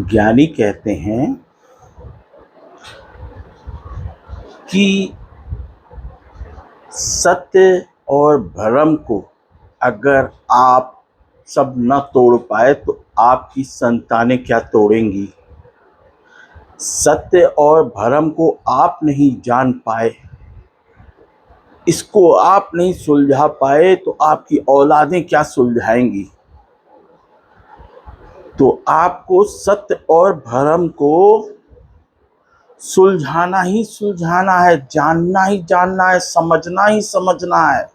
ज्ञानी कहते हैं कि सत्य और भ्रम को अगर आप सब न तोड़ पाए तो आपकी संतानें क्या तोड़ेंगी। सत्य और भ्रम को आप नहीं जान पाए, इसको आप नहीं सुलझा पाए तो आपकी औलादें क्या सुलझाएंगी। तो आपको सत्य और भ्रम को सुलझाना ही सुलझाना है, जानना ही जानना है, समझना ही समझना है।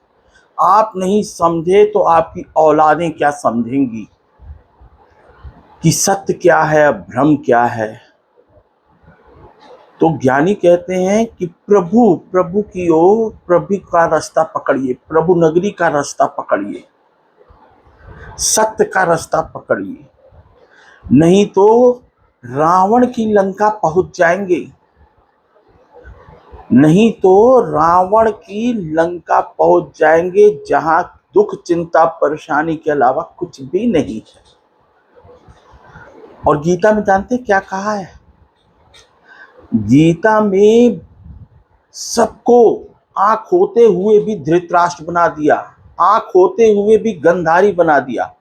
आप नहीं समझे तो आपकी औलादें क्या समझेंगी कि सत्य क्या है, भ्रम क्या है। तो ज्ञानी कहते हैं कि प्रभु की ओर, प्रभु का रास्ता पकड़िए, प्रभु नगरी का रास्ता पकड़िए, सत्य का रास्ता पकड़िए, नहीं तो रावण की लंका पहुंच जाएंगे। नहीं तो रावण की लंका पहुंच जाएंगे, जहां दुख चिंता परेशानी के अलावा कुछ भी नहीं है। और गीता में जानते क्या कहा है? गीता में सबको आंख होते हुए भी धृतराष्ट्र बना दिया, आंख होते हुए भी गंधारी बना दिया।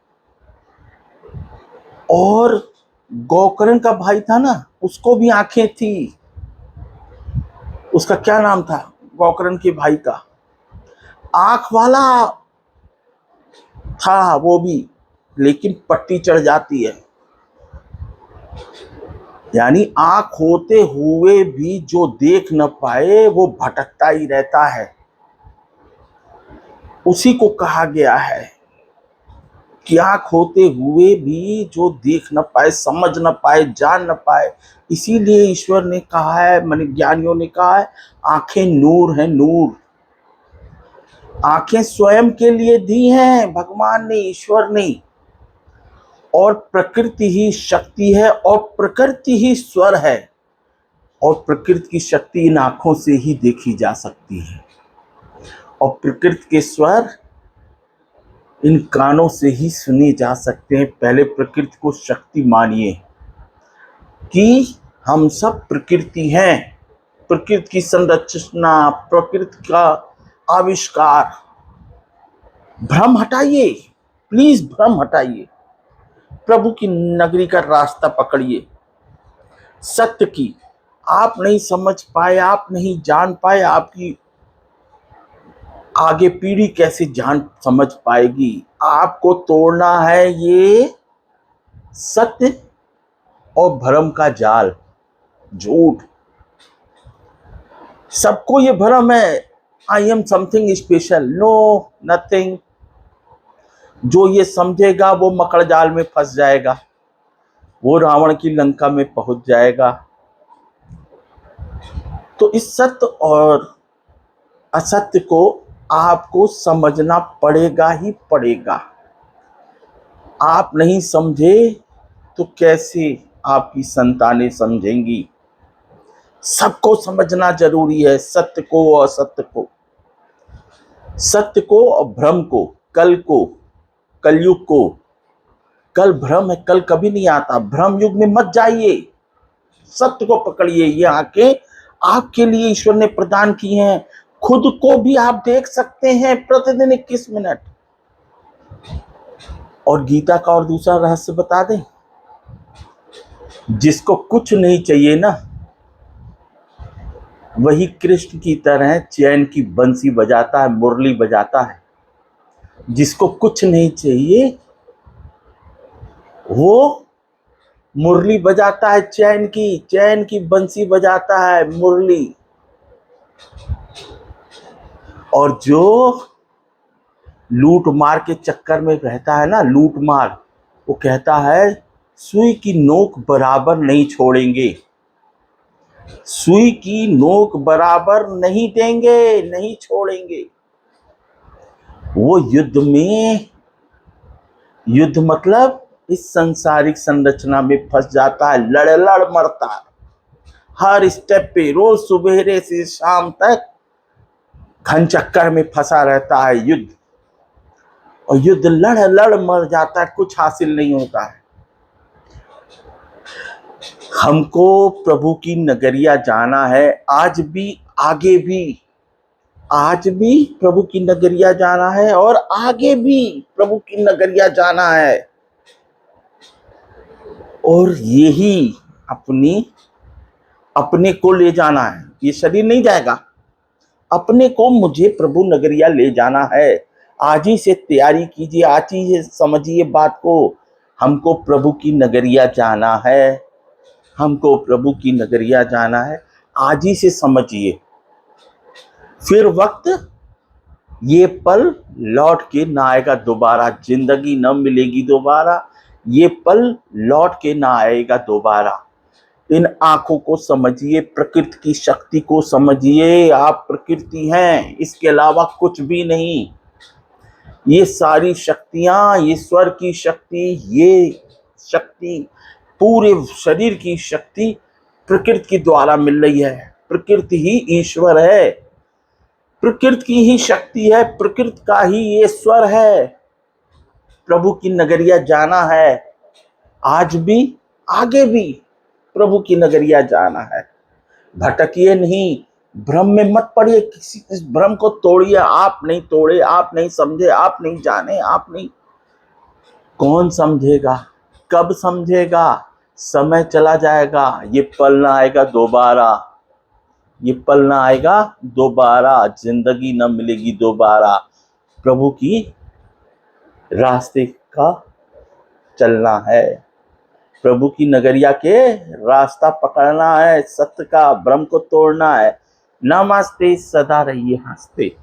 और गोकर्ण का भाई था ना, उसको भी आंखें थी। उसका क्या नाम था गोकर्ण के भाई का? आंख वाला था वो भी, लेकिन पट्टी चढ़ जाती है। यानी आंख होते हुए भी जो देख न पाए वो भटकता ही रहता है। उसी को कहा गया है कि आंख होते हुए भी जो देख न पाए, समझ न पाए, जान न पाए। इसीलिए ईश्वर ने कहा है, माने ज्ञानियों ने कहा है, आंखें नूर है, नूर। आंखें स्वयं के लिए दी हैं भगवान ने, ईश्वर ने। और प्रकृति ही शक्ति है और प्रकृति ही स्वर है। और प्रकृति की शक्ति इन आंखों से ही देखी जा सकती है, और प्रकृति के स्वर इन कानों से ही सुने जा सकते हैं। पहले प्रकृति को शक्ति मानिए कि हम सब प्रकृति हैं, प्रकृति की संरचना, प्रकृति का आविष्कार। भ्रम हटाइए, प्लीज भ्रम हटाइए, प्रभु की नगरी का रास्ता पकड़िए। सत्य की आप नहीं समझ पाए, आप नहीं जान पाए, आपकी आगे पीढ़ी कैसे जान समझ पाएगी। आपको तोड़ना है ये सत्य और भ्रम का जाल, झूठ। सबको ये भ्रम है, I am something special. No, nothing. जो ये समझेगा वो मकड़ जाल में फंस जाएगा, वो रावण की लंका में पहुंच जाएगा। तो इस सत्य और असत्य को आपको समझना पड़ेगा ही पड़ेगा। आप नहीं समझे तो कैसे आपकी संतानें समझेंगी। सबको समझना जरूरी है, सत्य को और असत्य को, सत्य को और भ्रम को, कल को, कलयुग को। कल भ्रम है, कल कभी नहीं आता। भ्रम युग में मत जाइए, सत्य को पकड़िए। ये आंखें आपके लिए ईश्वर ने प्रदान की हैं। खुद को भी आप देख सकते हैं प्रतिदिन 21 मिनट। और गीता का और दूसरा रहस्य बता दें, जिसको कुछ नहीं चाहिए ना, वही कृष्ण की तरह चैन की बंसी बजाता है, मुरली बजाता है। जिसको कुछ नहीं चाहिए वो मुरली बजाता है, चैन की बंसी बजाता है, मुरली। और जो लूट मार के चक्कर में रहता है ना, लूट मार, वो कहता है सुई की नोक बराबर नहीं छोड़ेंगे, सुई की नोक बराबर नहीं देंगे, नहीं छोड़ेंगे। वो युद्ध मतलब इस संसारिक संरचना में फंस जाता है, लड़ मरता है। हर स्टेप पे रोज सुबेरे से शाम तक घन चक्कर में फंसा रहता है युद्ध। और युद्ध लड़ मर जाता है, कुछ हासिल नहीं होता है। हमको प्रभु की नगरिया जाना है, आज भी, आगे भी। आज भी प्रभु की नगरिया जाना है और आगे भी प्रभु की नगरिया जाना है। और यही अपने को ले जाना है। ये शरीर नहीं जाएगा, अपने को मुझे प्रभु नगरिया ले जाना है। आज ही से तैयारी कीजिए, आज ही से समझिए बात को। हमको प्रभु की नगरिया जाना है, हमको प्रभु की नगरिया जाना है। आज ही से समझिए, फिर वक्त ये पल लौट के ना आएगा दोबारा। जिंदगी न मिलेगी दोबारा, ये पल लौट के ना आएगा दोबारा। इन आंखों को समझिए, प्रकृति की शक्ति को समझिए। आप प्रकृति हैं, इसके अलावा कुछ भी नहीं। ये सारी शक्तियां, ये स्वर की शक्ति, ये शक्ति, पूरे शरीर की शक्ति प्रकृति के द्वारा मिल रही है। प्रकृति ही ईश्वर है, प्रकृति की ही शक्ति है, प्रकृति का ही ये स्वर है। प्रभु की नगरिया जाना है, आज भी, आगे भी प्रभु की नगरिया जाना है। भटकिए नहीं, भ्रम में मत पड़िए, किसी इस भ्रम को तोड़िए। आप नहीं तोड़े, आप नहीं समझे, आप नहीं जाने, आप नहीं, कौन समझेगा, कब समझेगा? समय चला जाएगा, ये पल ना आएगा दोबारा, ये पल ना आएगा दोबारा, जिंदगी न मिलेगी दोबारा। प्रभु की रास्ते का चलना है, प्रभु की नगरिया के रास्ता पकड़ना है, सत्य का, भ्रम को तोड़ना है। नमस्ते, सदा रहिए हंसते।